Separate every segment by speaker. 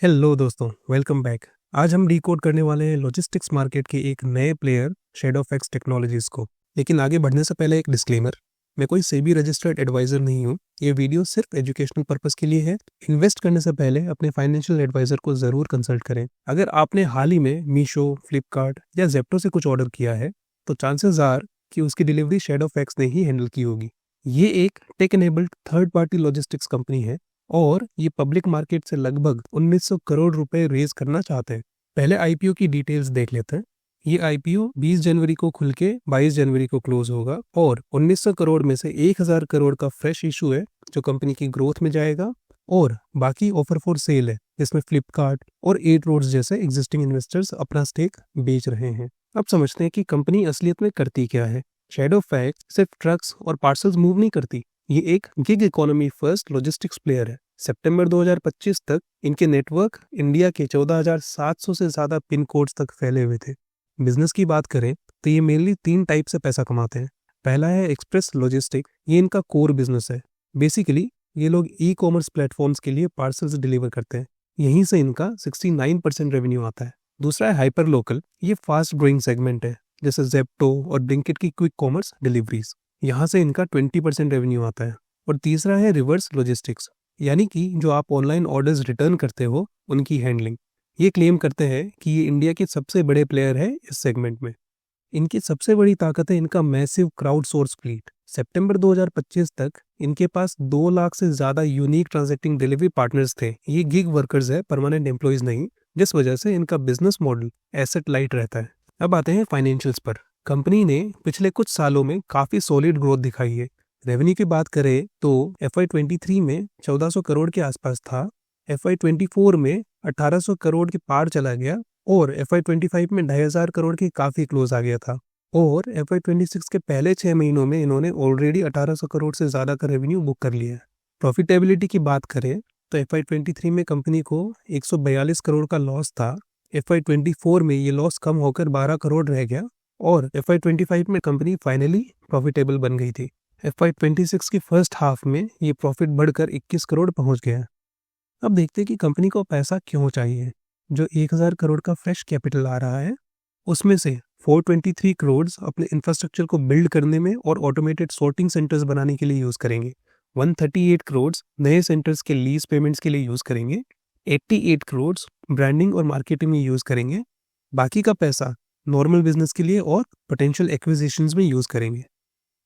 Speaker 1: Hello दोस्तों, welcome back. आज हम डिकोड करने वाले हैं लॉजिस्टिक्स मार्केट के एक नए प्लेयर शैडोफैक्स टेक्नोलॉजीज को। लेकिन आगे बढ़ने से पहले एक डिस्क्लेमर, मैं कोई सेबी रजिस्टर्ड एडवाइजर नहीं हूँ। ये वीडियो सिर्फ एजुकेशनल पर्पस के लिए है। इन्वेस्ट करने से पहले अपने फाइनेंशियल एडवाइजर को जरूर कंसल्ट करें। अगर आपने हाल ही में मीशो, फ्लिपकार्ट या जेप्टो से कुछ ऑर्डर किया है तो चांसेस आर कि उसकी डिलीवरी शैडोफैक्स ने ही हैंडल की होगी। ये एक tech enabled third party logistics company है और ये पब्लिक मार्केट से लगभग 1900 करोड़ रुपए रेज करना चाहते हैं। पहले आईपीओ की डिटेल्स देख लेते हैं। ये आईपीओ 20 जनवरी को खुल के 22 जनवरी को क्लोज होगा और 1900 करोड़ में से 1000 करोड़ का फ्रेश इशू है जो कंपनी की ग्रोथ में जाएगा और बाकी ऑफर फॉर सेल है जिसमें फ्लिपकार्ट और 8 रोड्स जैसे एग्जिस्टिंग इन्वेस्टर्स अपना स्टेक बेच रहे हैं। अब समझते हैं कि कंपनी असलियत में करती क्या है। शैडोफैक्स सिर्फ ट्रक्स और पार्सल्स मूव नहीं करती, ये एक gig economy first logistics player है। सितंबर 2025 तक इनके नेटवर्क इंडिया के 14,700 से ज्यादा पिन कोड्स तक फैले हुए थे। बिजनेस की बात करें तो ये मेनली 3 टाइप से पैसा कमाते हैं। पहला है एक्सप्रेस लॉजिस्टिक, ये इनका कोर बिजनेस है। बेसिकली ये लोग ई कॉमर्स प्लेटफॉर्म्स के लिए पार्सल्स डिलीवर करते हैं, यहीं से इनका 69% रेवेन्यू आता है। दूसरा है हाइपर लोकल, ये फास्ट ग्रोइंग सेगमेंट है जैसे जेप्टो और ब्लिंकिट की क्विक कॉमर्स डिलीवरीज, यहाँ से इनका 20% रेवेन्यू आता है। और तीसरा है रिवर्स लॉजिस्टिक्स, यानी कि जो आप ऑनलाइन ऑर्डर्स रिटर्न करते हो उनकी हैंडलिंग। ये क्लेम करते हैं कि ये इंडिया के सबसे बड़े प्लेयर है इस सेगमेंट में। इनकी सबसे बड़ी ताकत है इनका मैसिव क्राउड सोर्स फ्लीट। सितंबर 2025 तक इनके पास 2 लाख से ज्यादा यूनिक ट्रांजैक्टिंग डिलीवरी पार्टनर्स थे। ये गिग वर्कर्स है, परमानेंट एम्प्लॉयज नहीं, जिस वजह से इनका बिजनेस मॉडल एसेट लाइट रहता है। अब आते हैं फाइनेंशियल्स पर। कंपनी ने पिछले कुछ सालों में काफी सॉलिड ग्रोथ दिखाई है। रेवेन्यू की बात करें तो FY23 में 1400 करोड़ के आसपास था, FY24 में 1800 करोड़ के पार चला गया और FY25 में 2500 करोड़ के काफी क्लोज आ गया था। और FY26 के पहले 6 महीनों में इन्होंने ऑलरेडी 1800 करोड़ से ज्यादा का रेवेन्यू बुक कर लिया है। प्रॉफिटेबिलिटी की बात करें तो FY23 में कंपनी को 142 करोड़ का लॉस था, FY24 में ये लॉस कम होकर 12 करोड़ रह गया और FY25 में कंपनी फाइनली प्रॉफिटेबल बन गई थी। FY26 की फर्स्ट हाफ में ये प्रॉफिट बढ़कर 21 करोड़ पहुंच गया है। अब देखते हैं कि कंपनी को पैसा क्यों चाहिए। जो 1000 करोड़ का फ्रेश कैपिटल आ रहा है उसमें से 423 करोड़ अपने इंफ्रास्ट्रक्चर को बिल्ड करने में और ऑटोमेटेड सॉर्टिंग सेंटर्स बनाने के लिए यूज करेंगे। 138 करोड़ नए सेंटर्स के लीज पेमेंट्स के लिए यूज करेंगे। 88 करोड़ ब्रांडिंग और मार्केटिंग में यूज करेंगे। बाकी का पैसा नॉर्मल बिजनेस के लिए और पोटेंशियल एक्विजिशंस में यूज करेंगे।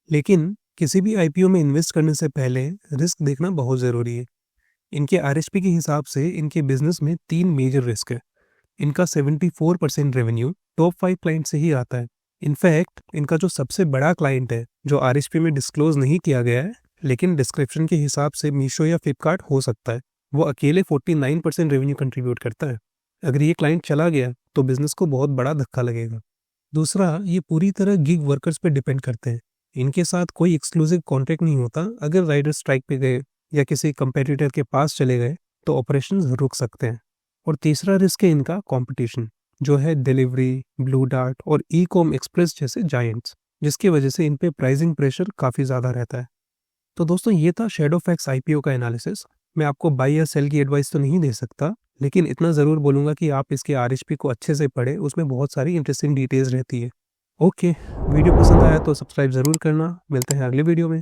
Speaker 1: लेकिन किसी भी आईपीओ में इन्वेस्ट करने से पहले रिस्क देखना बहुत ज़रूरी है। इनके आरएसपी के हिसाब से इनके बिजनेस में 3 मेजर रिस्क है। इनका 74% रेवेन्यू टॉप 5 क्लाइंट से ही आता है। इनफैक्ट इनका जो सबसे बड़ा क्लाइंट है जो आरएसपी में डिस्क्लोज नहीं किया गया है लेकिन डिस्क्रिप्शन के हिसाब से मीशो या फ्लिपकार्ट हो सकता है, वो अकेले 49% रेवेन्यू कंट्रीब्यूट करता है। अगर ये क्लाइंट चला गया तो बिजनेस को बहुत बड़ा धक्का लगेगा। दूसरा, ये पूरी तरह गिग वर्कर्स पे डिपेंड करते हैं। इनके साथ कोई एक्सक्लूसिव कॉन्ट्रैक्ट नहीं होता। अगर राइडर स्ट्राइक पे गए या किसी कंपेटिटर के पास चले गए तो ऑपरेशंस रुक सकते हैं। और तीसरा रिस्क है इनका कंपटीशन, जो है डिलीवरी, ब्लू डार्ट और ई कॉम एक्सप्रेस जैसे जायंट्स, जिसकी वजह से इन पे प्राइसिंग प्रेशर काफ़ी ज़्यादा रहता है। तो दोस्तों, ये था शैडोफैक्स आईपीओ का एनालिसिस। मैं आपको बाय या सेल की एडवाइस तो नहीं दे सकता, लेकिन इतना ज़रूर बोलूँगा कि आप इसके आरएसपी को अच्छे से पढ़ें, उसमें बहुत सारी इंटरेस्टिंग डिटेल्स रहती है। ओके, वीडियो पसंद आया तो सब्सक्राइब ज़रूर करना। मिलते हैं अगले वीडियो में।